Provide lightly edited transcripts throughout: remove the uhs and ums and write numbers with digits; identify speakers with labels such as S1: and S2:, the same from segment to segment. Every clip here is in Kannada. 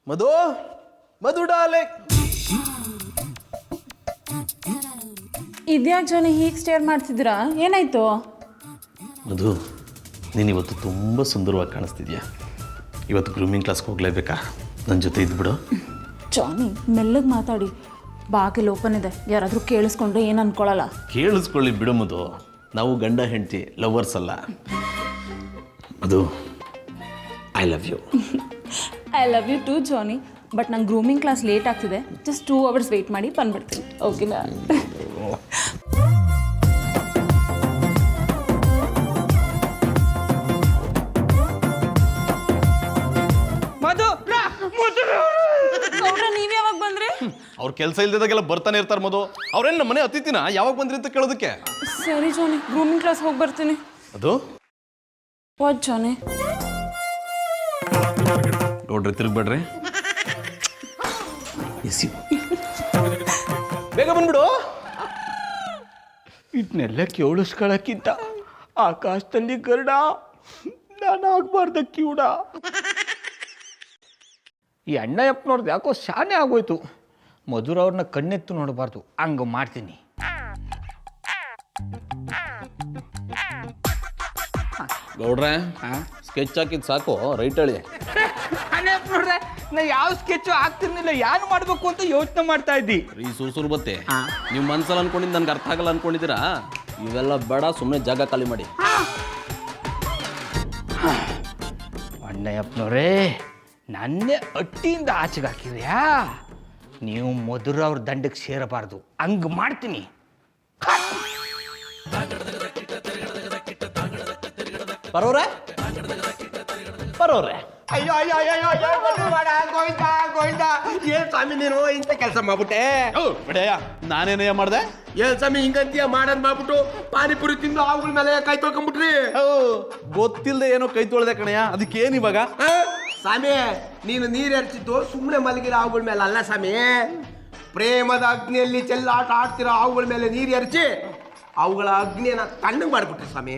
S1: ಮಧು ಮಧು ಡಾಲೆ
S2: ಇದ್ಯಾಕೆ ಜನ ಹೀಗೆ ಸ್ಟೇರ್ ಮಾಡ್ತಿದ್ದೀರಾ? ಏನಾಯ್ತು?
S1: ಮಧು ನೀನು ಇವತ್ತು ತುಂಬ ಸುಂದರವಾಗಿ ಕಾಣಿಸ್ತಿದ್ಯಾ. ಇವತ್ತು ಗ್ರೂಮಿಂಗ್ ಕ್ಲಾಸ್ಗೆ ಹೋಗ್ಲೇಬೇಕಾ? ನನ್ನ ಜೊತೆ ಇದ್ಬಿಡು.
S2: ಜಾನಿ ಮೆಲ್ಲಗೆ ಮಾತಾಡಿ, ಬಾಗಿಲು ಓಪನ್ ಇದೆ, ಯಾರಾದರೂ ಕೇಳಿಸ್ಕೊಂಡ್ರೆ ಏನು ಅನ್ಕೊಳ್ಳಲ್ಲ.
S1: ಕೇಳಿಸ್ಕೊಳ್ಳಿ ಬಿಡು ಮಧು, ನಾವು ಗಂಡ ಹೆಂಡತಿ ಲವರ್ಸ್ ಅಲ್ಲ. Madhu I love you.
S2: I love you too Johnny. But ನಂಗೆ ಗ್ರೂಮಿಂಗ್ ಕ್ಲಾಸ್ ಲೇಟ್ ಆಗ್ತಿದೆ, ಜಸ್ಟ್ 2 hours ವೆಯ್ಟ್ ಮಾಡಿ ಬಂದ್ಬಿಡ್ತೀನಿ. ಓಕೆನಾ? ನೀವ್ ಯಾವಾಗ ಬಂದ್ರಿ?
S1: ಅವ್ರ ಕೆಲಸ ಇಲ್ದಿದಾಗೆಲ್ಲ ಬರ್ತಾನೆ ಇರ್ತಾರೆ ಮಧು. ಅವ್ರೇನು ನಮ್ಮ ಮನೆ ಅತಿಥಿನ ಯಾವಾಗ ಬಂದ್ರಿ ಅಂತ ಕೇಳೋದಕ್ಕೆ.
S2: ಸರಿ ಜಾನಿ, ಗ್ರೂಮಿಂಗ್ ಕ್ಲಾಸ್ ಹೋಗಿ ಬರ್ತೀನಿ.
S1: ಅದು
S2: ವಾಟ್ ಜಾನಿ?
S1: ನೋಡ್ರಿ ತಿರುಗ್ಬೇಡ್ರಿ. ಬೇಗ ಬಂದ್ಬಿಡು.
S3: ಇದನ್ನೆಲ್ಲ ಕೇಳಿಸ್ಕೊಳ್ಳೋಕ್ಕಿಂತ ಆಕಾಶದಲ್ಲಿ ಗರುಡ, ನಾನಾಗಬಾರ್ದ ಕಿವುಡ. ಈ ಅಣ್ಣಯ್ಯಪ್ಪನವ್ರದ್ದು ಯಾಕೋ ಶಾನೆ ಆಗೋಯ್ತು. ಮಧುರವ್ರನ್ನ ಕಣ್ಣೆತ್ತು ನೋಡಬಾರ್ದು, ಹಂಗೆ ಮಾಡ್ತೀನಿ.
S1: ಗೌಡ್ರೆ ಸ್ಕೆಚ್ ಹಾಕಿದ್ ಸಾಕು, ರೈಟ್ ಹೇಳಿ.
S3: ಅಣ್ಣಯ್ಯಪ್ಪನವ್ರೆ, ನಾ ಯಾವ ಸ್ಕೆಚ್ಚು ಆಗ್ತಿರ್ಲಿಲ್ಲ, ಏನು ಮಾಡಬೇಕು ಅಂತ ಯೋಚನೆ ಮಾಡ್ತಾ ಇದ್ದಿ.
S1: ಈ ಸುರ್ಸುರು ಬತ್ತೆ ನೀವು ಮನ್ಸಲ್ಲಿ ಅನ್ಕೊಂಡಿದ್ದು ನನ್ಗೆ ಅರ್ಥ ಆಗಲ್ಲ ಅನ್ಕೊಂಡಿದ್ದೀರಾ? ಇವೆಲ್ಲ ಬೇಡ, ಸುಮ್ಮನೆ ಜಾಗ ಖಾಲಿ ಮಾಡಿ.
S3: ಅಣ್ಣಯ್ಯಪ್ಪನವ್ರೇ, ನನ್ನೇ ಅಟ್ಟಿಯಿಂದ ಆಚೆಗೆ ಹಾಕಿದ್ಯಾ? ನೀವು ಮಧುರವ್ರ ದಂಡಕ್ಕೆ ಸೇರಬಾರ್ದು, ಹಂಗೆ ಮಾಡ್ತೀನಿ.
S1: ಬರೋರೆ ಬರೋರೆ.
S4: ಅಯ್ಯೋ ಅಯ್ಯೋ ಅಯ್ಯೋ ಅಯ್ಯೋ ಗೋವಿಂದ ಗೋವಿಂದ, ಏನ್ ಸ್ವಾಮಿ ನೀನು ಇಂಥ ಕೆಲಸ ಮಾಡ್ಬಿಟ್ಟೆ?
S1: ಬಿಡಯ್ಯ, ನಾನೇನಯ್ಯ ಮಾಡ್ದೆ?
S4: ಏನ್ ಸ್ವಾಮಿ ಹಿಂಗಂತೀಯ? ಮಾಡೋದ್ ಮಾಡ್ಬಿಟ್ಟು ಪಾನಿಪುರಿ ತಿಂದು ಅವುಗಳ ಮೇಲೆ ಕೈ ತೊಳ್ಕೊಂಡ್ಬಿಟ್ರಿ.
S1: ಗೊತ್ತಿಲ್ಲದೆ ಏನೋ ಕೈ ತೊಳ್ದೆ ಕಣಯ್ಯ, ಅದಕ್ಕೇನು ಇವಾಗ?
S4: ಸ್ವಾಮಿ ನೀನು ನೀರು ಎರಚಿದ್ದು ಸುಮ್ಮನೆ ಮಲಗಿರೋ ಅವುಗಳ ಮೇಲೆ ಅಲ್ಲ ಸ್ವಾಮಿ, ಪ್ರೇಮದ ಅಗ್ನಿಯಲ್ಲಿ ಚೆಲ್ಲಾಟ ಆಡ್ತಿರೋ ಅವುಗಳ ಮೇಲೆ ನೀರು ಎರಚಿ ಅವುಗಳ ಅಗ್ನಿಯನ್ನ ತಣ್ಣಗೆ ಮಾಡ್ಬಿಟ್ರಿ ಸ್ವಾಮಿ.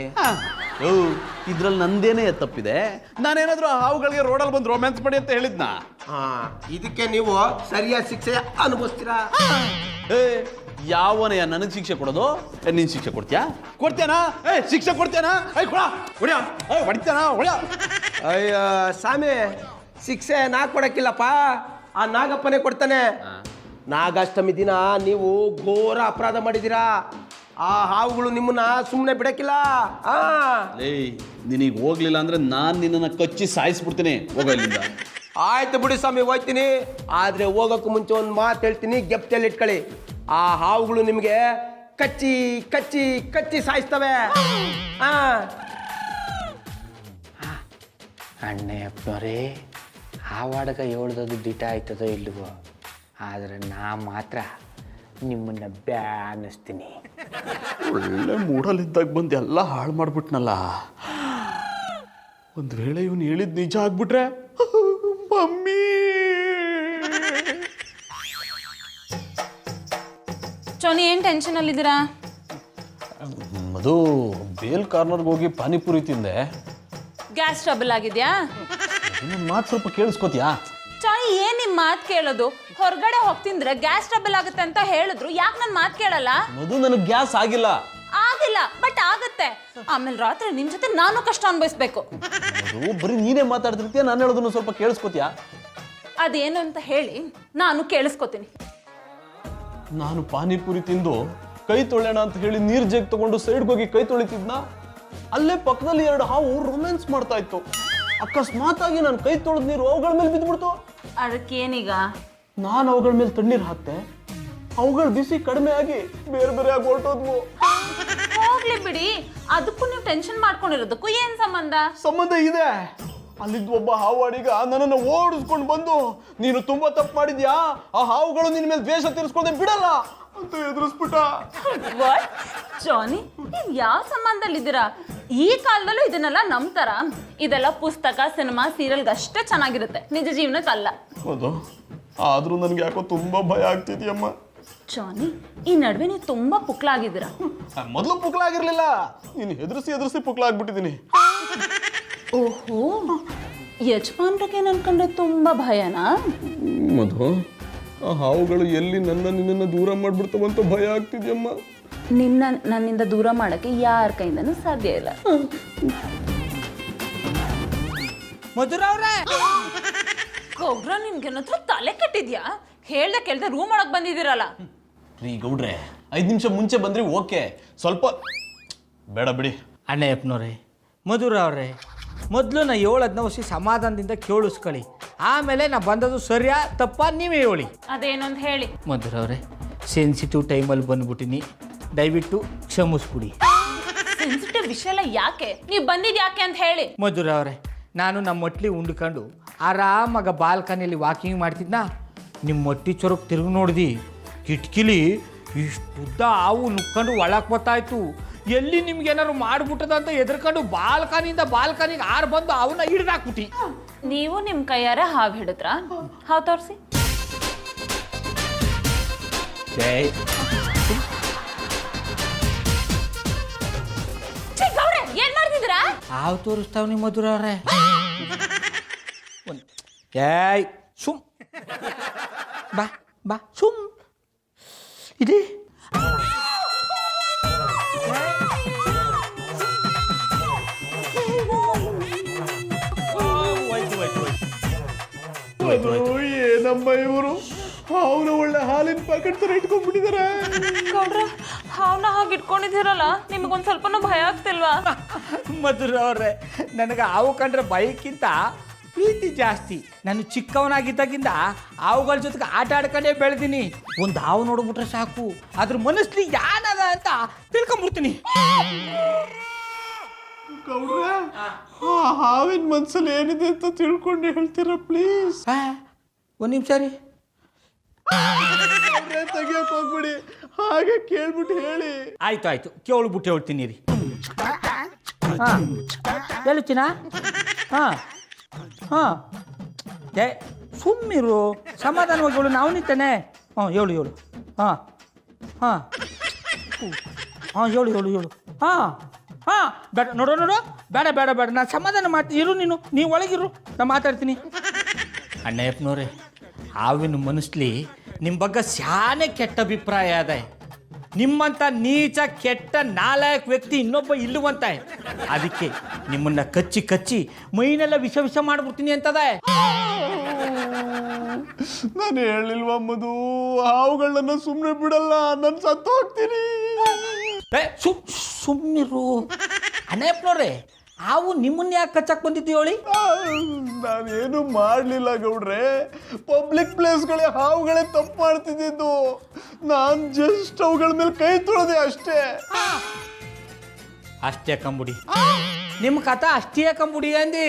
S1: ಇದ್ರಲ್ಲಿ ನಂದೇನೇ ತಪ್ಪಿದೆ? ನಾನೇನಾದ್ರೂ ಹಾವುಗಳಿಗೆ ರೋಡಲ್ಲಿ ಬಂದು ರೊಮ್ಯಾನ್ಸ್ ಮಾಡಿ ಅಂತ ಹೇಳಿದ್ನಾ?
S4: ಇದಕ್ಕೆ ನೀವು ಸರಿಯಾದ ಶಿಕ್ಷೆ ಅನುಭವಿಸ್ತೀರಾ?
S1: ಯಾವನಯ್ಯ ನನಗೆ ಶಿಕ್ಷೆ ಕೊಡೋದು? ನೀನ್ ಶಿಕ್ಷೆ ಕೊಡ್ತೀಯಾ? ಕೊಡ್ತೇನಾ? ಶಿಕ್ಷೆ ಕೊಡ್ತೇನಾ? ಹೊಡಿತೇನಾ?
S4: ಅಯ್ಯ ಸ್ವಾಮಿ, ಶಿಕ್ಷೆ ನಾ ಕೊಡಕ್ಕಿಲ್ಲಪ್ಪ, ಆ ನಾಗಪ್ಪನೇ ಕೊಡ್ತಾನೆ. ನಾಗಾಷ್ಟಮಿ ದಿನ ನೀವು ಘೋರ ಅಪರಾಧ ಮಾಡಿದ್ದೀರಾ. ಆ ಹಾವುಗಳು ನಿಮ್ಮನ್ನ ಸುಮ್ಮನೆ ಬಿಡಕ್ಕಿಲ್ಲ.
S1: ನಿನಗೆ ಹೋಗ್ಲಿಲ್ಲ ಅಂದ್ರೆ ನಾನು ನಿನ್ನನ್ನು ಕಚ್ಚಿ ಸಾಯಿಸ್ಬಿಡ್ತೀನಿ. ಹೋಗೋ ಇಲ್ಲಿಂದ.
S4: ಆಯ್ತು ಬಿಡಿ ಸ್ವಾಮಿ, ಹೋಗ್ತೀನಿ. ಆದ್ರೆ ಹೋಗೋಕ್ಕೂ ಮುಂಚೆ ಒಂದು ಮಾತು ಹೇಳ್ತೀನಿ, ಗೆಪ್ಟಲ್ಲಿ ಇಟ್ಕೊಳ್ಳಿ. ಆ ಹಾವುಗಳು ನಿಮಗೆ ಕಚ್ಚಿ ಕಚ್ಚಿ ಕಚ್ಚಿ ಸಾಯಿಸ್ತವೆ.
S3: ಅಣ್ಣಯ್ಯಪ್ಪನವರೇ, ಹಾವಾಡಗ ಹೇಳ್ದದು ದಿಟ ಆಯ್ತದೋ ಇಲ್ವೋ, ಆದರೆ ನಾ ಮಾತ್ರ ನಿಮ್ಮನ್ನ ಬ್ಯಾನಿಸ್ತೀನಿ.
S1: ಒಳ್ಳೆ ಮೂಡಲ್ಲಿದ್ದಾಗ ಬಂದು ಎಲ್ಲ ಹಾಳು ಮಾಡ್ಬಿಟ್ನಲ್ಲ. ಒಂದು ವೇಳೆ ಇವನು ಹೇಳಿದ್ ನಿಜ ಆಗ್ಬಿಟ್ರೆ ಮಮ್ಮಿ.
S2: ಜಾನಿ ಏನು ಟೆನ್ಷನಲ್ಲಿದ್ದೀರಾ?
S1: ಮಧು, ಬೇಲ್ ಕಾರ್ನರ್ಗೆ ಹೋಗಿ ಪಾನಿಪುರಿ ತಿಂದೆ.
S2: ಗ್ಯಾಸ್ ಟ್ರಬಲ್ ಆಗಿದೆಯಾ?
S1: ನನ್ನ ಮಾತು ಸ್ವಲ್ಪ ಕೇಳಿಸ್ಕೋತಿಯಾ?
S2: ಜಾನಿ, ಏನ್ ನಿಮ್ ಮಾತು ಕೇಳೋದು? ಹೊರಗಡೆ ಹೋಗ್ತಿಂದ್ರೆ ಗ್ಯಾಸ್ ಟ್ರಬಲ್ ಆಗುತ್ತೆ ಅಂತ ಹೇಳಿದ್ರು, ಯಾಕೆ ನನ್ನ ಮಾತು ಕೇಳಲ್ಲ?
S1: ಮಧು, ನನಗೆ ಗ್ಯಾಸ್ ಆಗಿಲ್ಲ.
S2: ಆಗಿಲ್ಲ, ಬಟ್ ಆಗುತ್ತೆ. ಆಮೇಲೆ ರಾತ್ರಿ ನಿಮ್ ಜೊತೆ ನಾನು ಕಷ್ಟ ಅನ್ಭವಿಸ್ಬೇಕು.
S1: ಮಧು, ಬರೀ ನೀನೇ ಮಾತಾಡ್ತಿರ್ತೀಯ, ನಾನು ಹೇಳೋದನ್ನು ಸ್ವಲ್ಪ ಕೇಳಿಸ್ಕೋತಿಯಾ?
S2: ಅದೇನು ಅಂತ ಹೇಳಿ ನಾನು ಕೇಳಿಸ್ಕೋತೀನಿ.
S1: ನಾನು ಪಾನಿಪುರಿ ತಿಂದು ಕೈ ತೊಳೆಯೋಣ ಅಂತ ಹೇಳಿ ನೀರ್ ಜಗ್ ತಗೊಂಡು ಸೈಡ್ಗೆ ಹೋಗಿ ಕೈ ತೊಳಿತಿದ್ನ, ಅಲ್ಲೇ ಪಕ್ಕದಲ್ಲಿ 2 ಹಾವು ರೊಮ್ಯಾನ್ಸ್ ಮಾಡ್ತಾ ಇತ್ತು. ಅಕಸ್ಮಾತ್ ಆಗಿ ನಾನು ಕೈ ತೊಳೆದ ನೀರು ಅವುಗಳ ಮೇಲೆ ಬಿದ್ದುಬಿಡ್ತು.
S2: ಅದಕ್ಕೇನೀಗ?
S1: ನಾನು ಅವುಗಳ ಮೇಲೆ ತಣ್ಣೀರು ಹಾಕ್ತೆ, ಅವುಗಳ ಬಿಸಿ ಕಡಿಮೆ ಆಗಿ ಬೇರೆ ಬೇರೆ ಆಗಿ ಹೊರಟೋದ್ವು.
S2: ಹೋಗ್ಲಿ ಬಿಡಿ, ಅದಕ್ಕೂ ನೀವು ಟೆನ್ಷನ್ ಮಾಡ್ಕೊಂಡಿರೋದಕ್ಕೂ ಏನ್ ಸಂಬಂಧ?
S1: ಸಂಬಂಧ ಇದೆ. ಅಲ್ಲಿದ್ದ ಒಬ್ಬ ಹಾವಾಡಿಗ ನನ್ನನ್ನು ಓಡಿಸ್ಕೊಂಡು ಬಂದು, ನೀನು ತುಂಬಾ ತಪ್ಪು ಮಾಡಿದ್ಯಾ, ಆ ಹಾವುಗಳು ನಿನ್ನ ಮೇಲೆ ದ್ವೇಷ ತೀರಿಸ್ಕೊಂಡೆ ಬಿಡಲ್ಲ ಅಂತ ಎದುರಿಸ್ಬಿಟ್ಟ.
S2: ಜಾನಿ, ನೀವು ಯಾವ ಸಂಬಂಧದಲ್ಲಿದ್ದೀರಾ? ಈ ಕಾಲದಲ್ಲೂ ಇದನ್ನೆಲ್ಲ ನಂಬ್ತಾರ? ಇದೆಲ್ಲ ಪುಸ್ತಕ, ಸಿನಿಮಾ, ಸೀರಿಯಲ್ಗೆ ಅಷ್ಟೇ ಚೆನ್ನಾಗಿರುತ್ತೆ, ನಿಜ ಜೀವನಕ್ಕಲ್ಲ.
S1: ಹೌದು, ಆದ್ರೂ ನನ್ಗೆ ಯಾಕೋ ತುಂಬಾ ಭಯ ಆಗ್ತಿದ್ಯಮ್ಮ.
S2: ಜಾನಿ, ಈ ನಡುವೆ ನೀವು ತುಂಬಾ ಪುಕ್ಲಾಗಿದ್ದೀರಾ.
S1: ಮೊದಲು ಪುಕ್ಲಾಗಿರ್ಲಿಲ್ಲ, ನೀನು ಹೆದರ್ಸಿ ಪುಕ್ಲಾಗ್ಬಿಟ್ಟಿದ್ದೀನಿ.
S2: ಓಹೋ, ಯಜಮಾನ್ರಿಗೆ ನನ್ಕಂಡ್ರೆ ತುಂಬಾ ಭಯನಾ?
S1: ಮಧು, ಆ ಹಾವುಗಳು ಎಲ್ಲಿ ನಿನ್ನನ್ನು ದೂರ ಮಾಡ್ಬಿಡ್ತಾವಂತ ಭಯ ಆಗ್ತಿದ್ಯಮ್ಮ.
S2: ನನ್ನಿಂದ ದೂರ ಮಾಡಕ್ಕೆ ಯಾರ ಕೈಯಿಂದನೂ ಸಾಧ್ಯ ಇಲ್ಲ.
S3: ಮಧುರ ಅವ್ರೆ,
S2: ಗೌಡ್ರ ನಿಮ್ಗೇನಾದ್ರೂ ತಲೆ ಕೆಟ್ಟಿದ್ಯಾ? ಹೇಳ್ದೆ ಕೇಳ್ದೆ ರೂಮ್ ಒಳಗ್ ಬಂದಿದ್ದೀರಲ್ಲ.
S1: ರೀ ಗೌಡ್ರೆ, 5 ನಿಮಿಷ ಮುಂಚೆ ಬಂದ್ರಿ ಓಕೆ, ಸ್ವಲ್ಪ ಬೇಡ ಬಿಡಿ.
S3: ಅಣ್ಣಯ್ಯಪ್ಪನವ್ರೆ, ಮಧುರ ಅವ್ರೆ, ಮೊದಲು ನಾ ಹೇಳೋದನ್ನ ಹೊಸಿ ಸಮಾಧಾನದಿಂದ ಕೇಳಿಸ್ಕೊಳ್ಳಿ. ಆಮೇಲೆ ನಾ ಬಂದದ್ದು ಸರಿಯಾ ತಪ್ಪ ನೀವೇ ಹೇಳಿ.
S2: ಅದೇನು ಅಂತ ಹೇಳಿ.
S3: ಮಧುರ ಅವರೇ, ಸೆನ್ಸಿಟಿವ್ ಟೈಮಲ್ಲಿ ಬಂದ್ಬಿಟ್ಟಿನಿ, ದಯವಿಟ್ಟು ಕ್ಷಮಿಸ್ಬಿಡಿ.
S2: ಸೆನ್ಸಿಟಿವ್ ವಿಷಯ ಎಲ್ಲ ಯಾಕೆ? ನೀವು ಬಂದಿದ್ ಯಾಕೆ ಅಂತ ಹೇಳಿ.
S3: ಮಧುರ ಅವರೇ, ನಾನು ನಮ್ಮ ಮೊಟ್ಲಿ ಉಂಡ್ಕೊಂಡು ಆರಾಮಾಗ ಬಾಲ್ಕನಿಯಲ್ಲಿ ವಾಕಿಂಗ್ ಮಾಡ್ತಿದ್ನ, ನಿಮ್ಮ ಮೊಟ್ಟಿ ಚೊರಕ್ಕೆ ತಿರುಗಿ ನೋಡ್ದು ಕಿಟಕಿಲಿ ಇಷ್ಟುದ್ದ ಹಾವು ನುಕ್ಕೊಂಡು ಒಳಕ್ಕೆ ಬರ್ತಾಯಿತ್ತು. ಎಲ್ಲಿ ನಿಮ್ಗೇನಾದ್ರು ಮಾಡ್ಬಿಟ್ಟದ ಅಂತ ಎದ್ರಕೊಂಡು ಬಾಲ್ಕನಿಯಿಂದ ಬಾಲ್ಕನಿಗೆ ಆರು ಬಂದು ಅವನ್ನ ಹಿಡ್ದಾಕ್ಬಿಟ್ಟು.
S2: ನೀವು ನಿಮ್ಮ ಕೈಯಾರೆ ಹಾವು ಹಿಡಿದ್ರ? ಹಾವು ತೋರಿಸಿ. ಏನ್ ಮಾಡ್ತಿದ್ದೀರಾ?
S3: ಹಾವು ತೋರಿಸ್ತಾವ್ ನಿಮ್ಮ ಮಧುರ ಅವ್ರೆ. ಏಯ್ ಸುಮ್ ಬಾ ಬಾ ಸುಮ್ ಇದೆ.
S1: ಏನಮ್ಮ ಇವರು ಹಾವುನ ಒಳ್ಳೆ ಹಾಲಿನ ಪ್ಯಾಕೆಟ್ ತರ ಇಟ್ಕೊಂಡ್ಬಿಟ್ಟಿದ್ದಾರೆ.
S2: ಗೌಡ್ರ, ಹಾವ್ನ ಹಾಗೆ ಇಟ್ಕೊಂಡಿದ್ದೀರಲ್ಲ, ನಿಮಗೊಂದು ಸ್ವಲ್ಪನೂ ಭಯ ಆಗ್ತಿಲ್ವಾ?
S3: ಮಧುರ ಅವ್ರೆ, ನನಗೆ ಹಾವು ಕಂಡ್ರೆ ಭಯಕ್ಕಿಂತ ಪ್ರೀತಿ ಜಾಸ್ತಿ. ನಾನು ಚಿಕ್ಕವನಾಗಿದ್ದಾಗಿಂದ ಹಾವುಗಳ ಜೊತೆಗೆ ಆಟ ಆಡ್ಕೊಂಡೇ ಬೆಳೆದೀನಿ. ಒಂದು ಹಾವು ನೋಡ್ಬಿಟ್ರೆ ಸಾಕು, ಅದ್ರ ಮನಸ್ಲಿ ಯಾನದ ಅಂತ ತಿಳ್ಕೊಂಬಿಡ್ತೀನಿ.
S1: ಗೌಡ್ರೆ, ಹಾವಿನ ಮನ್ಸಲ್ಲಿ ಏನಿದೆ ಅಂತ ತಿಳ್ಕೊಂಡು ಹೇಳ್ತೀರಾ ಪ್ಲೀಸ್?
S3: ಒಂದು ನಿಮಿಷ ರೀ,
S1: ತೆಗಿಯಕ್ ಹೋಗ್ಬಿಡಿ, ಹಾಗೆ ಕೇಳ್ಬಿಟ್ಟು ಹೇಳಿ.
S3: ಆಯ್ತು ಆಯ್ತು, ಕೇಳ್ಬಿಟ್ಟು ಹೇಳ್ತೀನಿ ರೀ. ಹಾಂ ಹೇಳ್ತೀನಾ? ಹಾಂ ಹಾಂ, ಏ ಸುಮ್ಮಿರು, ಸಮಾಧಾನವಾಗಿ ಹೇಳು, ನಾವು ನಿಂತಾನೆ. ಹೇಳು ಹೇಳು. ಹಾಂ ಹಾಂ ಹಾಂ ಹೇಳು ಹೇಳು ಹೇಳು. ಹಾಂ ಹಾಂ, ಬೇಡ ನೋಡು ನೋಡು, ಬೇಡ ಬೇಡ ಬೇಡ, ನಾನು ಸಮಾಧಾನ ಮಾಡ್ತೀನಿ. ಇರು ನೀವು ಒಳಗಿರು, ನಾನು ಮಾತಾಡ್ತೀನಿ. ಅಣ್ಣಯ್ಯಪ್ಪನವ್ರೆ, ಹಾವಿನ ಮನಸ್ಲಿ ನಿಮ್ಮ ಬಗ್ಗೆ ಶಾನೆ ಕೆಟ್ಟ ಅಭಿಪ್ರಾಯ ಅದ. ನಿಮ್ಮಂಥ ನೀಚ ಕೆಟ್ಟ ನಾಲಾಯಕ ವ್ಯಕ್ತಿ ಇನ್ನೊಬ್ಬ ಇಲ್ಲುವಂತ, ಅದಕ್ಕೆ ನಿಮ್ಮನ್ನ ಕಚ್ಚಿ ಕಚ್ಚಿ ಮೈನೆಲ್ಲ ವಿಷ ವಿಷ ಮಾಡ್ಬಿಡ್ತೀನಿ ಅಂತದ.
S1: ನಾನು ಹೇಳಿಲ್ವಾ ಮಧು, ಹಾವುಗಳನ್ನ ಸುಮ್ಮನೆ ಬಿಡಲ್ಲ, ನಾನು ಸತ್ತು ಹೋಗ್ತೀನಿ.
S3: ಸುಮ್ಮನಿರು ಅಣ್ಣಪ್ಪನವ್ರೆ, ಹಾವು ನಿಮ್ಮನ್ನ ಯಾಕೆ ಕಚ್ಚಕ್ಕೆ ಬಂದಿದ್ದು ಹೇಳಿ?
S1: ನಾನೇನು ಮಾಡಲಿಲ್ಲ ಗೌಡ್ರೆ, ಪಬ್ಲಿಕ್ ಪ್ಲೇಸ್ಗಳೇ ಹಾವುಗಳೇ ತಪ್ಪು ಮಾಡ್ತಿದ್ದು. ನಾನು ಜಸ್ಟ್ ಅವುಗಳ ಮೇಲೆ ಕೈ ತೊಳೆದೆ ಅಷ್ಟೇ.
S3: ಅಷ್ಟೇ ಕಂಬುಡಿ, ನಿಮ್ಮ ಕಥೆ ಅಷ್ಟೇ ಕಂಬುಡಿ ಅಂದಿ.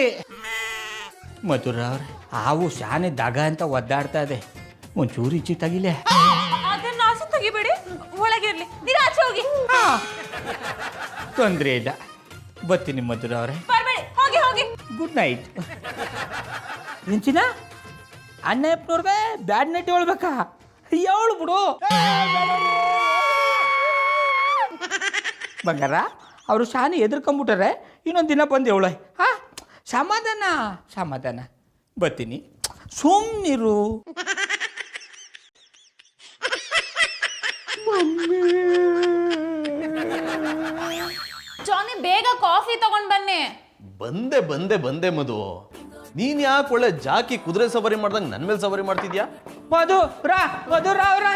S3: ಮಧುರ ಅವ್ರೆ, ಹಾವು ಶಾನೆ ದಗ ಅಂತ ಒದ್ದಾಡ್ತಾ ಇದೆ, ಒಂಚೂರು ಇಚ್ಚಿ ತಗಿಲೆ.
S2: ಅದನ್ನ ಆಸೆ ತೆಗಿಬೇಡಿ, ಒಳಗಿರ್ಲಿ, ನೀರು ಆಚೆ ಹೋಗಿ.
S3: ತೊಂದರೆ ಇಲ್ಲ, ಬರ್ತೀನಿ ಮಧುರ ಅವರೇ.
S2: ಬರ್ಬೇಡಿ, ಹೋಗಿ ಹೋಗಿ.
S3: Good night. ನಿಂಚಿನ ಅಣ್ಣಪ್ಪನವ್ರಿಗೆ ಬ್ಯಾಡ್ ನೈಟ್ ಹೇಳ್ಬೇಕಾ? ಹೇಳು ಬಿಡು ಬಂಗಾರ. ಅವರು ಶಾನೆ ಎದುರ್ಕೊಂಬಿಟ್ಟಾರೆ, ಇನ್ನೊಂದು ದಿನ ಬಂದು ಹೇಳ. ಹಾಂ, ಸಮಾಧಾನ ಸಮಾಧಾನ, ಬರ್ತೀನಿ, ಸುಮ್ಮನಿರು.
S2: ಜಾನಿ, ಬೇಗ ಕಾಫಿ ತಗೊಂಡ್ ಬನ್ನಿ.
S1: ಬಂದೆ ಬಂದೆ ಬಂದೆ ಮಧು, ನೀನ್ ಯಾಕೆ ಒಳ್ಳೆ ಜಾಕಿ ಕುದುರೆ ಸವಾರಿ ಮಾಡ್ದಂಗೆ ನನ್ನ ಮೇಲೆ ಸವಾರಿ ಮಾಡ್ತಿದ್ಯಾ?
S3: ಮಧುರ ಅವ್ರ,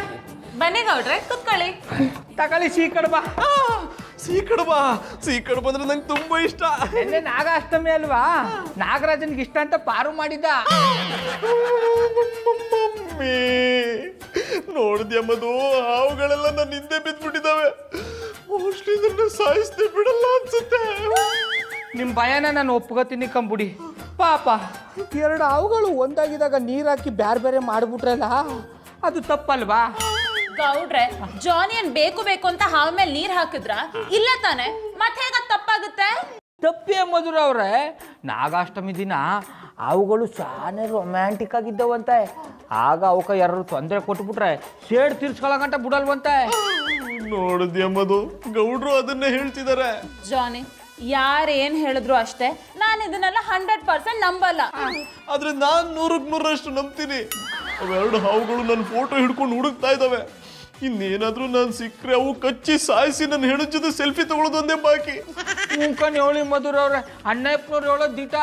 S2: ಬನ್ನಿ ಗೌಡ್ರೆ, ಕುತ್ಕೊಳ್ಳಿ.
S3: ತಗೊಳ್ಳಿ, ಸೀಕಡ್ ಬಾ.
S1: ಸೀಕಡ್ ಬಂದ್ರೆ ನಂಗೆ ತುಂಬಾ ಇಷ್ಟ.
S3: ನಿನ್ನೆ ನಾಗಾಷ್ಟಮಿ ಅಲ್ವಾ, ನಾಗರಾಜನ್ಗೆ ಇಷ್ಟ ಅಂತ ಪಾರು ಮಾಡಿದ್ದ.
S1: ನೋಡಿದ್ಯಾ ಮಧು, ಹಾವುಗಳೆಲ್ಲ ನನ್ನ ಹಿಂದೆ ಬಿದ್ದ್ಬಿಟ್ಟಿದ್ದಾವೆ. ಮೋಸ್ಟ್ಲಿ ಇದನ್ನ ಸಾಯಿಸ್ದೆ ಬಿಡಲ್ಲ ಅನ್ಸುತ್ತೆ.
S3: ನಿಮ್ಮ ಭಯನ ನಾನು ಒಪ್ಕೋತೀನಿ ಕಂಬುಡಿ. ಪಾಪ, 2 ಹಾವುಗಳು ಒಂದಾಗಿದಾಗ ನೀರು ಹಾಕಿ ಬೇರೆ ಬೇರೆ ಮಾಡಿಬಿಟ್ರಲ್ಲ, ಅದು ತಪ್ಪಲ್ವಾ?
S2: ಗೌಡ್ರೆ, ಜಾನಿಯನ್ ಬೇಕು ಬೇಕು ಅಂತ ಹಾವ್ ಮೇಲೆ ನೀರ್ ಹಾಕಿದ್ರ? ಇಲ್ಲ ತಾನೆ, ಮತ್ತೆ ಹೇಗ ತಪ್ಪಾಗುತ್ತೆ?
S3: ತಪ್ಪೇ ಮಧುರ ಅವ್ರೆ, ನಾಗಾಷ್ಟಮಿ ದಿನ ಅವುಗಳು ಶಾನೆ ರೊಮ್ಯಾಂಟಿಕ್ ಆಗಿದ್ದವಂತೆ. ಆಗ ಅವಕ್ಕೆ ಯಾರು ತೊಂದರೆ ಕೊಟ್ಬಿಟ್ರೆ ಸೇಡ್ ತೀರ್ಸ್ಕೊಳಗಂಟ ಬಿಡಲ್ವಂತೆ.
S1: ನೋಡಿದ್ಯಾ ಮಧು, ಗೌಡ್ರು ಅದನ್ನೇ ಹೇಳ್ತಿದ್ದಾರೆ.
S2: ಜಾನಿ, ಯಾರೇನ್ ಹೇಳಿದ್ರು ಅಷ್ಟೇ, ನಾನು ಇದನ್ನೆಲ್ಲ 100% ನಂಬಲ್ಲ.
S1: ಆದ್ರೆ ನಾನ್ 100% ನಂಬ್ತೀನಿ. ಅವೆರಡು ಹಾವುಗಳು ನನ್ನ ಫೋಟೋ ಹಿಡ್ಕೊಂಡು ಹುಡುಕ್ತಾ ಇದ್ದಾವೆ. ಇನ್ನೇನಾದ್ರೂ ನಾನು ಸಿಕ್ಕರೆ ಅವು ಕಚ್ಚಿ ಸಾಯಿಸಿ ನನ್ನ ಹೆಣ್ಣು ಜೊತೆ ಸೆಲ್ಫಿ ತಗೊಳ್ಳೋದೊಂದೇ ಬಾಕಿ.
S3: ಮುಖನ್ ಹೇಳಿ ಮಧುರ ಅವ್ರೆ, ಅಣ್ಣಪ್ಪನವ್ರು ಹೇಳೋದು ದಿಟ.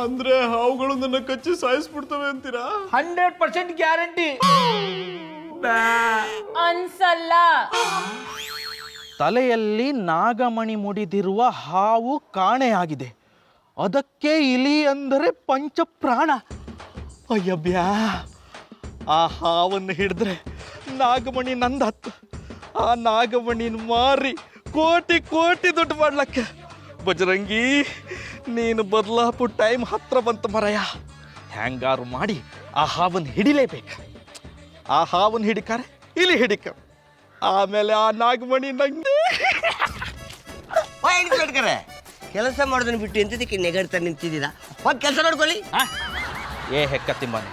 S1: ಅಂದ್ರೆ ಹಾವುಗಳು ನನ್ನ ಕಚ್ಚಿ ಸಾಯಿಸ್ಬಿಡ್ತವೆ ಅಂತೀರಾ?
S3: 100% ಗ್ಯಾರಂಟಿ.
S2: ಅನ್ಸಲ್ಲ.
S5: ತಲೆಯಲ್ಲಿ ನಾಗಮಣಿ ಮುಡಿದಿರುವ ಹಾವು ಕಾಣೆಯಾಗಿದೆ. ಅದಕ್ಕೆ ಇಲಿ ಅಂದರೆ ಪಂಚಪ್ರಾಣ. ಅಯ್ಯಬ್ಯಾ, ಆ ಹಾವನ್ನು ಹಿಡಿದ್ರೆ ನಾಗಮಣಿ ನಂದತ್ತು. ಆ ನಾಗಮಣಿನ ಮಾರಿ ಕೋಟಿ ಕೋಟಿ ದುಡ್ಡು ಮಾಡ್ಲಕ್ಕೆ. ಬಜರಂಗಿ, ನೀನು ಬದಲಾಪು ಟೈಮ್ ಹತ್ರ ಬಂತು ಮರಯ. ಹ್ಯಾಂಗಾರು ಮಾಡಿ ಆ ಹಾವನ್ನು ಹಿಡಿಲೇಬೇಕು. ಆ ಹಾವನ್ನು ಹಿಡಿಕಾರೆ ಇಲಿ ಹಿಡಿಕ, ಆಮೇಲೆ ಆ ನಾಗಮಣಿ ನಂಗೆ.
S6: ಕೆಲಸ ಮಾಡೋದನ್ನ ಬಿಟ್ಟು ಎಂತದಕ್ಕೆ ನೆಗಡ್ತಾ ನಿಂತಿದ್ದೀರಾ? ಹೋಗಿ ಕೆಲಸ ನೋಡ್ಕೊಳ್ಳಿ.
S5: ಏ ಹೆಕ್ಕ ತಿಮ್ಮನೆ,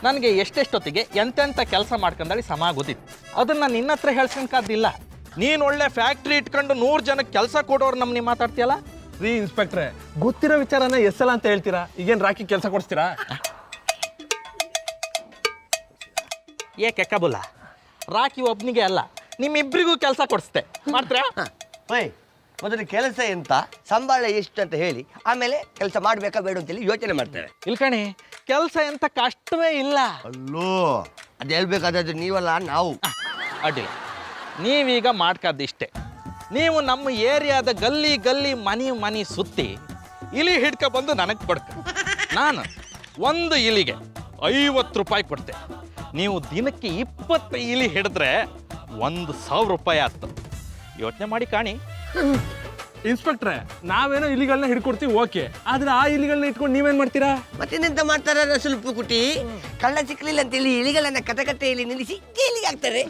S5: ನನಗೆ ಎಷ್ಟೆಷ್ಟೊತ್ತಿಗೆ ಎಂತೆಂಥ ಕೆಲಸ ಮಾಡ್ಕೊಂಡಾಳಿ ಸಮ ಗೊತ್ತಿತ್ತು. ಅದನ್ನು ನಿನ್ನ ಹತ್ರ ಹೇಳ್ಸ್ಕೊಂಡ್ಕಾದಿಲ್ಲ. ನೀನು ಒಳ್ಳೆ ಫ್ಯಾಕ್ಟ್ರಿ ಇಟ್ಕೊಂಡು 100 ಜನಕ್ಕೆ ಕೆಲಸ ಕೊಡೋರು ನಮ್ಮನ್ನ ಮಾತಾಡ್ತೀಯಲ್ಲ.
S1: ರೀ ಇನ್ಸ್ಪೆಕ್ಟ್ರೆ, ಗೊತ್ತಿರೋ ವಿಚಾರನ ಎಸ್ಸಲ್ಲ ಅಂತ ಹೇಳ್ತೀರಾ? ಈಗೇನ್ ರಾಕಿ ಕೆಲಸ ಕೊಡಿಸ್ತೀರಾ?
S5: ಏ ಕೆಕ್ಕಬುಲ್ಲ, ರಾಕಿ ಒಬ್ನಿಗೆ ಅಲ್ಲ, ನಿಮ್ಮಿಬ್ಬರಿಗೂ ಕೆಲಸ ಕೊಡಿಸ್ತೆ. ಮಾಡ್ತೀರಾ?
S6: ಓಯ್, ಮೊದಲು ಕೆಲಸ ಎಂತ, ಸಂಬಳ ಎಷ್ಟು ಅಂತ ಹೇಳಿ ಆಮೇಲೆ ಕೆಲಸ ಮಾಡಬೇಕಾ ಬೇಡ ಅಂತೇಳಿ ಯೋಚನೆ ಮಾಡ್ತೇವೆ.
S5: ಇಲ್ಕಣಿ, ಕೆಲಸ ಎಂತ ಕಷ್ಟವೇ ಇಲ್ಲ.
S6: ಅಲ್ಲೋ, ಅದು ಹೇಳ್ಬೇಕಾದ್ರೆ ನೀವಲ್ಲ ನಾವು.
S5: ಅಡ್ಡಿಲ್ಲ, ನೀವೀಗ ಮಾಡ್ಕಾದಿಷ್ಟೇ. ನೀವು ನಮ್ಮ ಏರಿಯಾದ ಗಲ್ಲಿ ಗಲ್ಲಿ ಮನಿ ಸುತ್ತಿ ಇಲಿ ಹಿಡ್ಕ ಬಂದು ನನಗೆ ಕೊಡ್ಕ. ನಾನು ಒಂದು ಇಲಿಗೆ 50 ರೂಪಾಯಿ ಕೊಡ್ತೆ. ನೀವು ದಿನಕ್ಕೆ 20 ಇಲಿ ಹಿಡಿದ್ರೆ 1,000 ರೂಪಾಯಿ ಆಗ್ತದೆ. ಯೋಚನೆ ಮಾಡಿ ಕಾಣಿ.
S1: ಇನ್ಸ್ಪೆಕ್ಟ್ರೆ, ನಾವೇನೋ ಇಲಿಗಳನ್ನ ಹಿಡ್ಕೊಡ್ತೀವಿ, ಓಕೆ. ಆದ್ರೆ ಆ ಇಲಿಗಳನ್ನ ಇಟ್ಕೊಂಡು ನೀವೇನ್ ಮಾಡ್ತೀರಾ?
S6: ಮತ್ತೆಂತ ಮಾಡ್ತಾರ ಸ್ವಲ್ಪ ಕುಟಿ? ಕಳ್ಳ ಸಿಕ್ಲಿಲ್ಲ ಅಂತೇಳಿ ಇಲಿಗಳನ್ನ ಕಟಕಟೆಯಲ್ಲಿ ನಿಲ್ಲಿಸಿ ಜೈಲಿಗೆ ಹಾಕ್ತಾರೆ.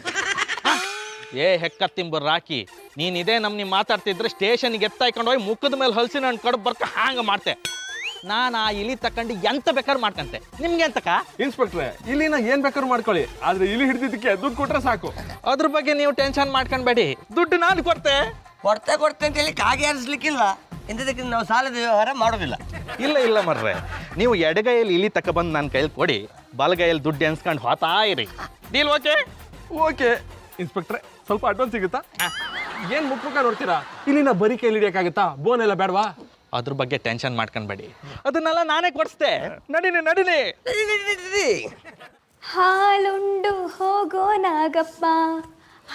S5: ಏ ಹೆಕ್ಕ ತಿಂಬರ್ ರಾಕಿ, ನೀನ್ ಇದೇ ನಮ್ನಿ ಮಾತಾಡ್ತಿದ್ರೆ ಸ್ಟೇಷನ್ಗೆ ಎತ್ತಾಯ್ಕೊಂಡು ಹೋಗಿ ಮುಖದ ಮೇಲೆ ಹಲಸಿ ನನ್ನ ಕಡೆ ಬರ್ಕ ಹಾಂಗ ಮಾಡ್ತೆ. ನಾನು ಆ ಇಲಿ ತಕೊಂಡು ಎಂತ ಬೇಕಾದ್ರೂ ಮಾಡ್ಕಂತೆ. ನಿಮ್ಗೆ ಎಂತಕ?
S1: ಇನ್ಸ್ಪೆಕ್ಟ್ರೆ, ಇಲಿನ ಏನ್ ಬೇಕಾದ್ರೂ ಮಾಡ್ಕೊಳ್ಳಿ, ಆದ್ರೆ ಇಲಿ ಹಿಡಿದಿದ್ದಕ್ಕೆ ದುಡ್ಡು ಕೊಟ್ರೆ ಸಾಕು.
S5: ಅದ್ರ ಬಗ್ಗೆ ನೀವು ಟೆನ್ಷನ್ ಮಾಡ್ಕೊಂಡ್ಬೇಡಿ, ದುಡ್ಡು ನಾನು ಕೊಡ್ತೆ.
S6: ಕೊಡ್ತೆ ಅಂತೇಳಿ ಕಾಗೆ ಹಾರಿಸ್ಲಿಕ್ಕಿಲ್ಲ. ಎಂತದಕ್ಕೆ ನಾವು ಸಾಲದ ವ್ಯವಹಾರ ಮಾಡೋದಿಲ್ಲ.
S5: ಇಲ್ಲ ಮರ್ರೆ, ನೀವು ಎಡಗೈಯಲ್ಲಿ ಇಲಿ ತಕ ಬಂದು ನನ್ನ ಕೈಯಲ್ಲಿ ಕೊಡಿ, ಬಲಗೈಯಲ್ಲಿ ದುಡ್ಡು ಎನ್ಸ್ಕೊಂಡು ಹೋತಾ ಇರಿ. Deal okay?
S1: ಓಕೆ. ಇನ್ಸ್ಪೆಕ್ಟ್ರೆ, ಸ್ವಲ್ಪ ಅಡ್ವಾನ್ಸ್ ಸಿಗುತ್ತಾ? ಏನ್ ಮುಖ ನೋಡ್ತೀರಾ? ಇಲ್ಲಿನ ಬರೀ ಕೈಲಿ ಹಿಡಿಯಕ್ಕಾಗತ್ತಾ? ಬೋನ್ ಎಲ್ಲ ಬೇಡವಾ?
S5: ಅದ್ರ ಬಗ್ಗೆ ಟೆನ್ಷನ್ ಮಾಡ್ಕೊಂಡ್ಬೇಡಿ, ಅದನ್ನೆಲ್ಲ ನಾನೇ ಕೊಡಿಸ್ತೆ. ನಡೀನಿ.
S7: ಹಾಲುಂಡು ಹೋಗೋ ನಾಗಪ್ಪ,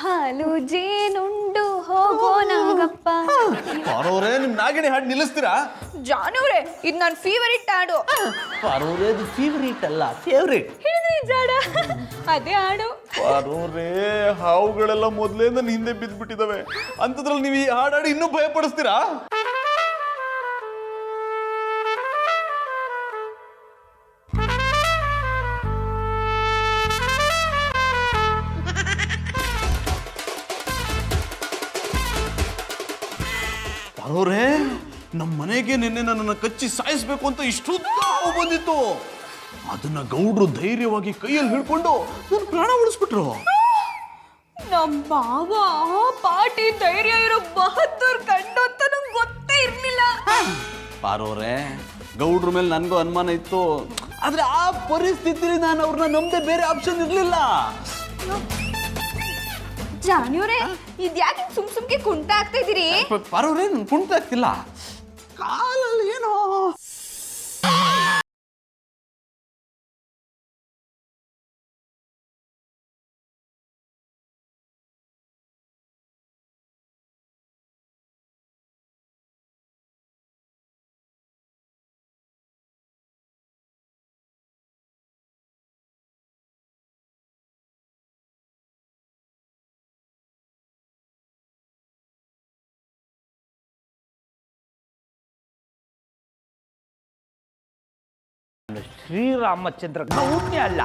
S7: ಹಾಲು ಜೇನುಂಡು ಹೋಗೋ ನಾಗಪ್ಪ.
S1: ಪಾರೋರೇ, ನಿಮ್ ನಾಗಿಣಿ ಹಾಡು ನಿಲ್ಲಿಸ್ತೀರಾ?
S7: ಜಾನವ್ರೆ, ಇದು ನನ್ನ ಫೇವರಿಟ್ ಹಾಡು.
S1: ಪಾರೋರೇ, ಅದು ಫೇವರಿಟ್ ಅಲ್ಲ, ಫೇವರಿಟ್.
S7: ಹೇಳಿದ್ರಿ ಜಾಡ, ಅದೇ ಹಾಡು.
S1: ಪಾರೋರೇ, ಹಾವುಗಳೆಲ್ಲ ಮೊದಲೇ ನನ್ನ ಹಿಂದೆ ಬಿದ್ದ್ಬಿಟ್ಟಿದಾವೆ. ಅಂತದ್ರಲ್ಲಿ ನೀವು ಈ ಹಾಡಾಡಿ ಇನ್ನೂ ಭಯ ಪಡಿಸ್ತೀರಾ? ಪಾರೋರೇ, ನಮ್ಮ ಮನೆಗೆ ನಿನ್ನೆ ನನ್ನನ್ನು ಕಚ್ಚಿ ಸಾಯಿಸ್ಬೇಕು ಅಂತ ಇಷ್ಟೊಂದು ಹಾವು ಬಂದಿತ್ತು. ಅದನ್ನ ಗೌಡ್ರು ಧೈರ್ಯವಾಗಿ ಕೈಯಲ್ಲಿ ಹಿಡ್ಕೊಂಡು ನನ್ನ ಪ್ರಾಣ ಉಳಿಸ್ಬಿಟ್ರು.
S7: ನಮ್ಮ ಮಾವ ಪಾಟಿ ಧೈರ್ಯ ಇರೋ ಬಹದ್ದೂರ್ ಕಂಡು ಅಂತ ನಂಗೆ ಗೊತ್ತೇ ಇರ್ಲಿಲ್ಲ.
S1: ಪಾರೋರೇ, ಗೌಡ್ರ ಮೇಲೆ ನನಗೂ ಅನುಮಾನ ಇತ್ತು, ಆದ್ರೆ ಆ ಪರಿಸ್ಥಿತಿಲಿ ನಾನು ಅವ್ರನ್ನ ನಮ್ದೆ, ಬೇರೆ ಆಪ್ಷನ್ ಇರ್ಲಿಲ್ಲ.
S7: ಜಾನ್ಯೂರೆ, ಇದ್ಯಾಕೆ ಸುಮ್ಕೆ ಕುಂಟ ಆಗ್ತಾ ಇದೀರಿ?
S1: ಪಾರೋರೇ, ನನ್ ಕುಂಟ ಆಗ್ತಿಲ್ಲ, ಕಾಲಲ್ಲಿ ಏನೋ.
S3: ಶ್ರೀರಾಮಚಂದ್ರ ಗೌಣ್ಯ ಅಲ್ಲ.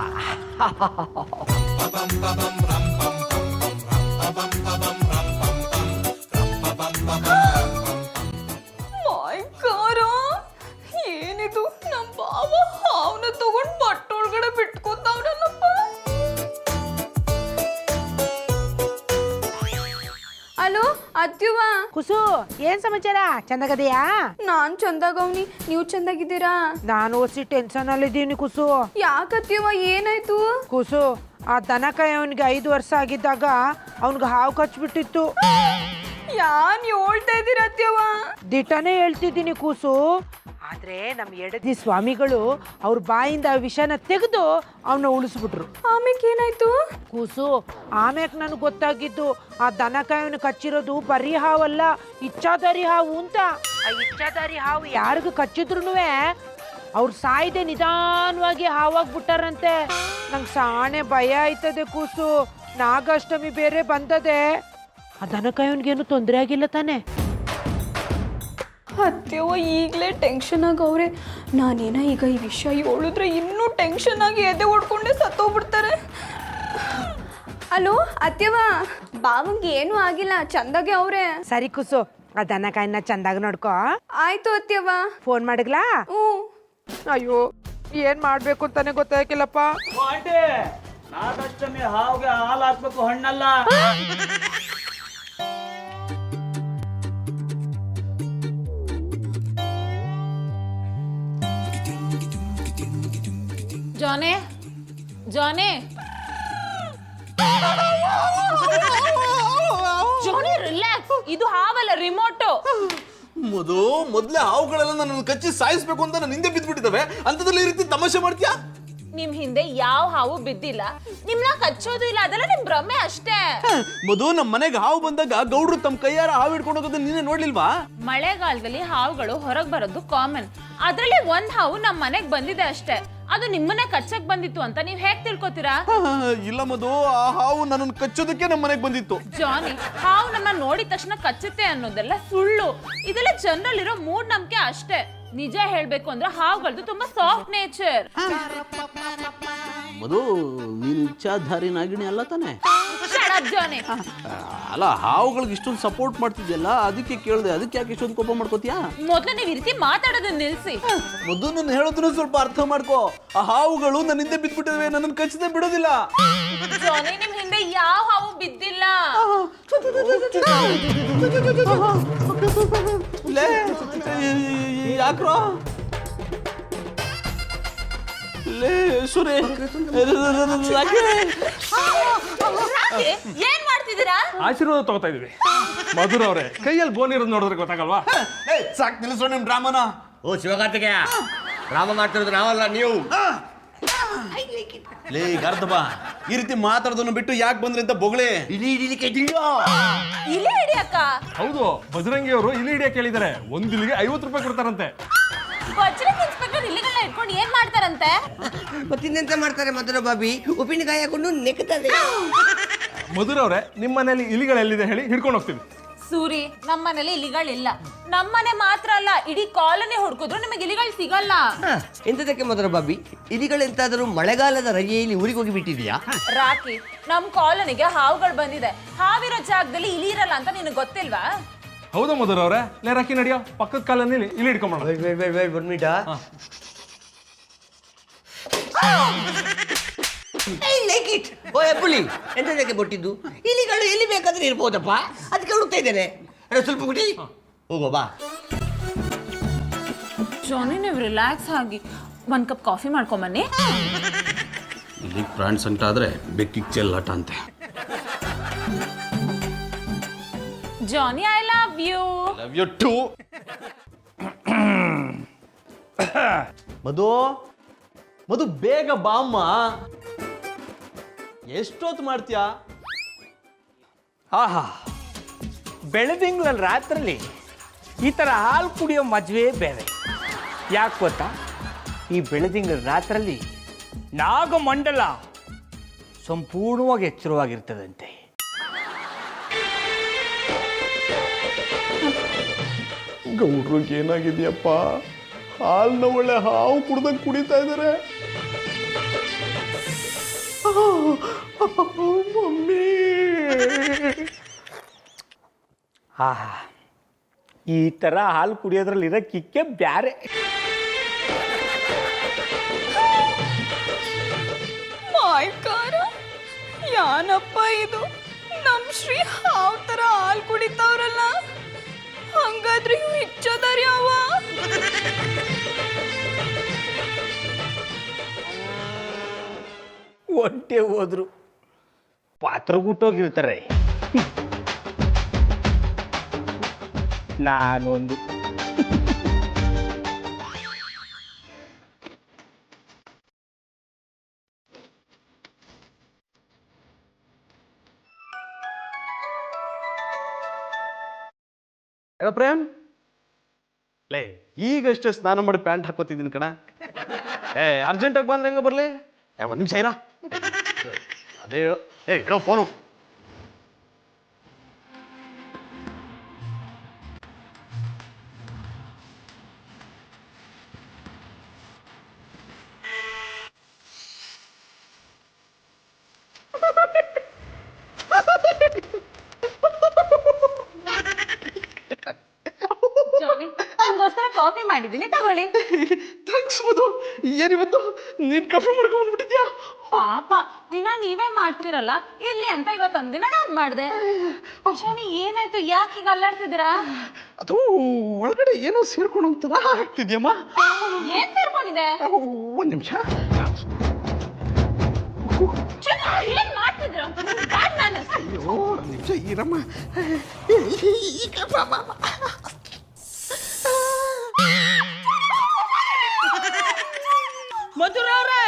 S7: ಏನಿದು, ನಮ್ಮ ಬಾವ ಅವನ ತಗೊಂಡ್ ಬಟ್ಟೊಳಗಡೆ ಬಿಟ್ಕೊತಾವ್ರಲ್ಲಪ್ಪ. ಅಲೋ ಅತ್ಯುವ,
S8: ಕುಸು ಏನ್ ಸಮಾಚಾರ ಚಂದಾಗದೆಯಾ?
S7: ನಾನ್ ಚಂದಾಗವ್ನಿ, ನೀವು ಚಂದಾಗಿದ್ದೀರಾ?
S8: ನಾನು ಓಸಿ ಟೆನ್ಷನ್ ಅಲ್ಲಿದ್ದೀನಿ ಕುಸು.
S7: ಯಾಕತ್ತೀವ, ಏನಾಯ್ತು?
S8: ಕುಸು ಆ ದನಕಾಯಿ ಅವನಿಗೆ 5 ವರ್ಷ ಆಗಿದ್ದಾಗ ಅವನಿಗೆ ಹಾವು ಕಚ್ಬಿಟ್ಟಿತ್ತು.
S7: ಯಾನ್ ಹೇಳ್ತಾ ಇದ್ದೀರತ್ಯವ?
S8: ದಿಟನೇ ಹೇಳ್ತಿದ್ದೀನಿ ಕೂಸು. ಆದ್ರೆ ನಮ್ಮ ಎಡದಿ ಸ್ವಾಮಿಗಳು ಅವ್ರ ಬಾಯಿಂದ ಆ ವಿಷನ ತೆಗೆದು ಅವನ್ನ ಉಳಿಸ್ಬಿಟ್ರು.
S7: ಆಮೇಲೆ ಏನಾಯ್ತು?
S8: ಕೂಸು ಆಮ್ಯಾಕ್ ನನಗೆ ಗೊತ್ತಾಗಿದ್ದು ಆ ದನಕಾಯವನ್ನ ಕಚ್ಚಿರೋದು ಬರೀ ಹಾವಲ್ಲ, ಇಚ್ಛಾದಾರಿ ಹಾವು ಅಂತ. ಆ ಇಚ್ಛಾದಾರಿ ಹಾವು ಯಾರಿಗೂ ಕಚ್ಚಿದ್ರು ಅವ್ರು ಸಾಯ್ದೆ ನಿಧಾನವಾಗಿ ಹಾವಾಗ್ಬಿಟ್ಟಾರಂತೆ. ನಂಗೆ ಸಾಣೆ ಭಯ ಆಯ್ತದೆ ಕೂಸು. ನಾಗಾಷ್ಟಮಿ ಬೇರೆ ಬಂದದೆ. ಆ ದನಕಾಯವನ್ಗೇನು ತೊಂದರೆ ಆಗಿಲ್ಲ ತಾನೆ?
S7: ಅತ್ಯವ ಈಗಲೇ ಟೆನ್ಷನ್ ಆಗವ್ರೆ. ನಾನೇನ ಈಗ ಈ ವಿಷಯ ಹೇಳಿದ್ರೆ ಇನ್ನೂ ಟೆನ್ಷನ್ ಆಗಿ ಎದೆ ಹೊಡ್ಕೊಂಡೆ ಸತ್ತೋಗ್ಬಿಡ್ತಾರೆ. ಹಲೋ ಅತ್ಯವ, ಬಾವಂಗೆ ಏನೂ ಆಗಿಲ್ಲ, ಚಂದಾಗೆ ಅವ್ರೆ.
S8: ಸರಿ ಕುಸು, ಆ ದನಕಾಯಿನ ಚಂದಾಗ ನೋಡ್ಕೋ.
S7: ಆಯ್ತು ಅತ್ಯವ.
S8: ಫೋನ್ ಮಾಡಿಗ್ಲಾ?
S7: ಹ್ಞೂ.
S8: ಅಯ್ಯೋ ಏನ್ ಮಾಡ್ಬೇಕು ಅಂತಾನೆ ಗೊತ್ತಾಗಿಲ್ಲಪ್ಪ.
S3: ನಾಗಷ್ಟಮಿ ಹಾವಿಗೆ ಹಾಲು ಹಾಕ್ಬೇಕು, ಹಣ್ಣಲ್ಲ.
S2: ಜಾನೆ ಜಾನೆ ಜಾನಿ ರಿಲ್ಯಾಕ್ಸ್, ಇದು ಹಾವಲ್ಲ, ರಿಮೋಟು.
S1: ಮೊದ್ಲೇ ಹಾವುಗಳೆಲ್ಲ ನನ್ನ ಕಚ್ಚಿ ಸಾಯಿಸ್ಬೇಕು ಅಂತ ನನ್ನ ಹಿಂದೆ ಬಿದ್ದ್ಬಿಟ್ಟಿದ್ದಾವೆ, ಅಂತದ್ರಲ್ಲಿ ಈ ರೀತಿ ತಮಾಷೆ ಮಾಡ್ತೀಯಾ?
S2: ನಿಮ್ ಹಿಂದೆ ಯಾವ ಹಾವು ಬಿದ್ದಿಲ್ಲ, ನಿಮ್ನ ಕಚ್ಚೋದು ಇಲ್ಲ, ಅದೆಲ್ಲ ನಿಮ್ ಭ್ರಮೆ ಅಷ್ಟೇ.
S1: ಮಧು, ನಮ್ಮ ಮನೆಗೆ ಹಾವು ಬಂದಾಗ ಗೌಡ್ರು ತಮ್ಮ ಕೈಯಾರ ಹಾವು ಹಿಡ್ಕೊಂಡು ಹೋಗೋದನ್ನ ನೀನೇ ನೋಡ್ಲಿಲ್ವಾ?
S2: ಮಳೆಗಾಲದಲ್ಲಿ ಹಾವುಗಳು ಹೊರಗ್ ಬರೋದು ಕಾಮನ್. ಅದ್ರಲ್ಲಿ ಒಂದ್ ಹಾವು ನಮ್ ಮನೆಗ್ ಬಂದಿದೆ ಅಷ್ಟೇ. ಅದು ನಿಮ್ಮನ್ನ ಕಚ್ಚಕ್ ಬಂದಿತ್ತು ಅಂತ ನೀವ್ ಹೇಗ್ ತಿಳ್ಕೊತೀರಾ?
S1: ಇಲ್ಲ ಮಧು, ಆ ಹಾವು ನನ್ನನ್ನು ಕಚ್ಚೋದಕ್ಕೆ ನಮ್ಮ ಮನೆಗೆ ಬಂದಿತ್ತು.
S2: ಜಾನಿ, ಹಾವು ನಮ್ಮ ನೋಡಿದ ತಕ್ಷಣ ಕಚ್ಚುತ್ತೆ ಅನ್ನೋದೆಲ್ಲ ಸುಳ್ಳು. ಇದೆಲ್ಲ ಜನರಲ್ ಇರೋ ಮೂಢನಂಬಿಕೆ ಅಷ್ಟೇ. ನಿಜ ಹೇಳ್ಬೇಕು ಅಂದ್ರೆ ಹಾವುಗಳದ್ದು ತುಂಬಾ ಸಾಫ್ಟ್ ನೇಚರ್.
S1: ಮಧು, ನೀನು ಇಚ್ಛಾಧಾರಿ ನಾಗಿಣಿ ಅಲ್ಲ ತಾನೆ?
S2: ಜಾನಿ,
S1: ಅಲ್ಲ, ಹಾವುಗಳಿಗೆ ಇಷ್ಟೊಂದು ಸಪೋರ್ಟ್ ಮಾಡ್ತಿದ್ಯಲ್ಲ, ಅದಕ್ಕೆ ಕೇಳಿದೆ. ಅದಕ್ಕೆ ಯಾಕೆ ಇಷ್ಟೊಂದು ಕೋಪ ಮಾಡ್ಕೋತೀಯಾ?
S2: ಮೊದ್ಲು ನೀವ್ ಈ ರೀತಿ ಮಾತಾಡೋದನ್ನ ನಿಲ್ಸಿ.
S1: ಮಧು, ನನ್ನ ಹೇಳೋದನ್ನ ಸ್ವಲ್ಪ ಅರ್ಥ ಮಾಡ್ಕೋ. ಆ ಹಾವುಗಳು ನನ್ನ ಹಿಂದೆ ಬಿದ್ದ್ಬಿಟ್ಟಿವೆ, ನನ್ನನ್ನು ಕಚ್ಚದೆ ಬಿಡೋದಿಲ್ಲ.
S2: ಜಾನಿ, ನಿಮ್ ಹಿಂದೆ ಯಾವ ಹಾವು ಬಿದ್ದಿಲ್ಲ.
S1: ಯಾಕ್ರೋ ಲೇ ಸುರೇ,
S2: ಏನ್ ಮಾಡ್ತಿದ್ದೀರಾ?
S9: ಆಶೀರ್ವಾದ ತಗೋತಾ ಇದೀವಿ. ಮಧುರ ಅವರೇ, ಕೈಯಲ್ಲಿ ಬೋನ್ ಇರೋದು ನೋಡಿದ್ರೆ ಗೊತ್ತಾಗಲ್ವಾ?
S1: ಸಾಕ್ ನಿಲ್ಲಿಸೋ ನಿಮ್ ಡ್ರಾಮನ.
S6: ಓ ಶಿವಕಾರ್ತಿಕೇಯ, ಡ್ರಾಮಾ ಮಾಡ್ತಿರೋದು ನಾವಲ್ಲ, ನೀವು.
S1: ಲೇ ಗರ್ದಬಾ, ಈ ರೀತಿ ಮಾತಾಡೋದನ್ನು ಬಿಟ್ಟು ಯಾಕೆ ಬಂದ್ರಿ ಅಂತ ಬೊಗಳೆ.
S6: ಇಲಿ ಹಿಡಿಲಿಕ್ಕೆ
S2: ಇಲ್ಲೇ ಹಿಡಿಯಕ್ಕ.
S9: ಹೌದು, ಬಜರಂಗಿ ಅವರು ಇಲಿ ಹಿಡಿಯಕ್ಕೆ ಹೇಳಿದ್ದಾರೆ. ಒಂದು ಇಲಿಗೆ 50 ರೂಪಾಯಿ ಕೊಡ್ತಾರಂತೆ.
S2: ಬಜರಂಗ್ ಇನ್ಸ್ಪೆಕ್ಟರ್ ಇಲಿಗಳನ್ನ ಇಟ್ಕೊಂಡು ಏನ್ ಮಾಡ್ತಾರಂತೆ?
S6: ಮತ್ತಿನ್ನೆಂತ ಮಾಡ್ತಾರೆ ಮಧುರ ಬಾಬಿ? ಉಪ್ಪಿನಕಾಯಿ ಹಾಕೊಂಡು ನೆಕ್ತಾರೆ.
S9: ಮಧುರ ಅವರೇ, ನಿಮ್ಮ ಮನೆಯಲ್ಲಿ ಇಲಿಗಳೆಲ್ಲಿದೆ ಹೇಳಿ, ಹಿಡ್ಕೊಂಡು ಹೋಗ್ತೀವಿ.
S2: ಸೂರಿ, ನಮ್ಮನೇಲಿ ಇಲಿಗಳಿಲ್ಲ. ನಮ್ಮನೆ ಮಾತ್ರ ಅಲ್ಲ, ಇಡೀ ಕಾಲನಿ ಹುಡುಕಿದ್ರು ನಿಮಗೆ ಇಲಿಗಳು ಸಿಗಲ್ಲ.
S6: ಎಂತದಕ್ಕೆ ಮಧುರ ಬಾಬಿ? ಇಲಿಗಳೆಂತಾದರೂ ಮಳೆಗಾಲದ ರಜೆಯಲ್ಲಿ ಊರಿಗೆ ಹೋಗಿ ಬಿಟ್ಟಿದ್ಯಾ?
S2: ರಾಕಿ, ನಮ್ ಕಾಲನಿಗೆ ಹಾವುಗಳು ಬಂದಿದೆ. ಹಾವಿರೋ ಜಾಗದಲ್ಲಿ ಇಲಿ ಇರಲ್ಲ ಅಂತ ನಿನಗೆ ಗೊತ್ತಿಲ್ವಾ?
S9: ಹೌದಾ ಮಧುರ ಅವರೇ? ಲೇ ರಾಕಿ, ನಡಿಯೋ, ಪಕ್ಕದ ಕಾಲಲ್ಲಿ ಇಲ್ಲಿ ಹಿಡ್ಕೊಂಬೋಣ.
S6: ಬಂದ್ಬಿಟ ಓ ಎಪ್ಪುಲಿ, ಎಂತದಕ್ಕೆ ಬೊಟ್ಟಿದ್ದು? ಇಲಿಗಳು ಎಲ್ಲಿ ಬೇಕಾದ್ರೆ ಇರ್ಬೋದಪ್ಪ, ಅದಕ್ಕೆ ಹುಡುಕ್ತಾ ಇದ್ದೇನೆ. ಸ್ವಲ್ಪ ಬಿಡಿ, ಹೋಗೋ ಬಾ.
S2: ಜಾನಿ, ನೀವು ರಿಲ್ಯಾಕ್ಸ್ ಆಗಿ ಒಂದ್ ಕಪ್ ಕಾಫಿ ಮಾಡ್ಕೊಂಬನ್ನಿ.
S1: ಇಲ್ಲಿ ಪ್ರಾಣಿ ಸಂಕಟ ಆದ್ರೆ ಬೆಕ್ಕಿಗೆ ಚೆಲ್ಲಾಟ ಅಂತೆ.
S2: Johnny, I love you.
S1: Love you too. Madhu, Madhu ಬೇಗ ಬಾಮ್ಮ. ಎಷ್ಟೊತ್ತು ಮಾಡ್ತೀಯಾ?
S3: ಆಹಾ, ಬೆಳದಿಂಗಳಲ್ಲಿ ರಾತ್ರಲ್ಲಿ ಈ ಥರ ಹಾಲು ಕುಡಿಯೋ ಮಜವೇ ಬೇರೆ. ಯಾಕೆ ಗೊತ್ತಾ? ಈ ಬೆಳದಿಂಗಳ ರಾತ್ರಲ್ಲಿ ನಾಗಮಂಡಲ ಸಂಪೂರ್ಣವಾಗಿ ಎಚ್ಚರವಾಗಿರ್ತದಂತೆ.
S1: ಗೌಡ್ರಿಗೆ ಏನಾಗಿದೆಯಪ್ಪ? ಹಾಲ್ನ ಒಳ್ಳೆ ಹಾವು ಕುಡ್ದಂಗೆ ಕುಡಿತಾ ಇದ್ದಾರೆ. ಮಮ್ಮಿ,
S3: ಆಹಾ, ಈ ಥರ ಹಾಲು ಕುಡಿಯೋದ್ರಲ್ಲಿ ಇರೋ ಕಿಕ್ಕೆ ಬ್ಯಾರೆ.
S7: ಮಾಯ್ಕಾರ, ಯಾನಪ್ಪ ಇದು? ನಮ್ ಶ್ರೀ ಹಾವ್ ತರ ಹಾಲು ಕುಡಿತಾವ್ರಲ್ಲ. ಹಂಗಾದ್ರೆ ಇವ್ ಇಚ್ಚದಾರಿ ಅವ
S3: ಒಂಟೆ ಹೋದ್ರು ಪಾತ್ರ ಗುಟ್ಟೋಗಿರ್ತಾರೆ. ನಾನೊಂದು
S1: ಪ್ರೇಮ್ ಲೇ ಈಗಷ್ಟೇ ಸ್ನಾನ ಮಾಡಿ ಪ್ಯಾಂಟ್ ಹಾಕೋತಿದ್ದೀನಿ ಕಣ. ಅರ್ಜೆಂಟಾಗಿ ಬಂದ್ರೆ ಹೆಂಗ ಬರ್ಲಿ? ಒಂದು ನಿಮಿಷ ಇರಾ. ಅದೇ ಇಡೋ ಫೋನು.
S2: ಜಾನಿ ನಿಮ್ಗೋಸ್ಕರ ಕಾಫಿ ಮಾಡಿದ್ದೀನಿ, ತಗೊಳ್ಳಿ.
S1: ಥ್ಯಾಂಕ್ಸ್ ಮಧು. ಏನಿವತ್ತು ನೀನ್ ಕಾಫಿ ಮಾಡ್ಕೊಂಡು ಬಂದ್ಬಿಟ್ಟಿದ್ಯಾ?
S2: ಪಾಪ ದಿನ ನೀವೇ ಮಾಡ್ತಿರಲ್ಲ, ಇಲ್ಲಿ ಅಂತ ಇವತ್ತು ಒಂದಿನ ನಾನ್ ಮಾಡ್ದೆ. ಜಾನಿ ಏನಾಯ್ತು, ಯಾಕೆ ಈಗ ಅಲ್ಲಾಡ್ತಿದ್ದೀರಾ?
S1: ಅದು ಒಳಗಡೆ ಏನೋ ಸೇರ್ಕೊಂಡು ಹೋಗ್ತದ ಆಗ್ತಿದ್ಯಮ್ಮ.
S2: ಏನ್ ಸೇರ್ಕೊಂಡಿದೆ?
S1: ಒಂದ್ ನಿಮಿಷ.
S2: ಏನ್ ಮಾಡ್ತಿದ್ರ?
S1: ಅಯ್ಯೋ ಒಂದ್ ನಿಮಿಷ ಇರಮ್ಮ.
S3: ಮಧುರವ್ರೆ,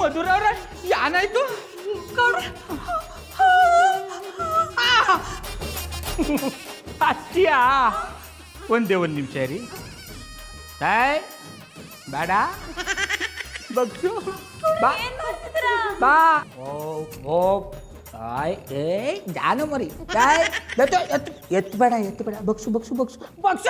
S3: ಮಧುರವ್ರೆ ಏನಾಯ್ತು? ಅಷ್ಟಿಯಾ? ಒಂದೇ ಒಂದು ನಿಮಿಷ ರೀ. ಬೇಡ ಬಗ್ಸು ಬಾ ಬಾ. ಓ ಆಯ್ ಏ ಜಾನು ಮರಿ ಎತ್ತು ಬೇಡ ಬಗ್ಸು ಬಗ್ಸು ಬಗ್ಸು ಬಗ್ಸ.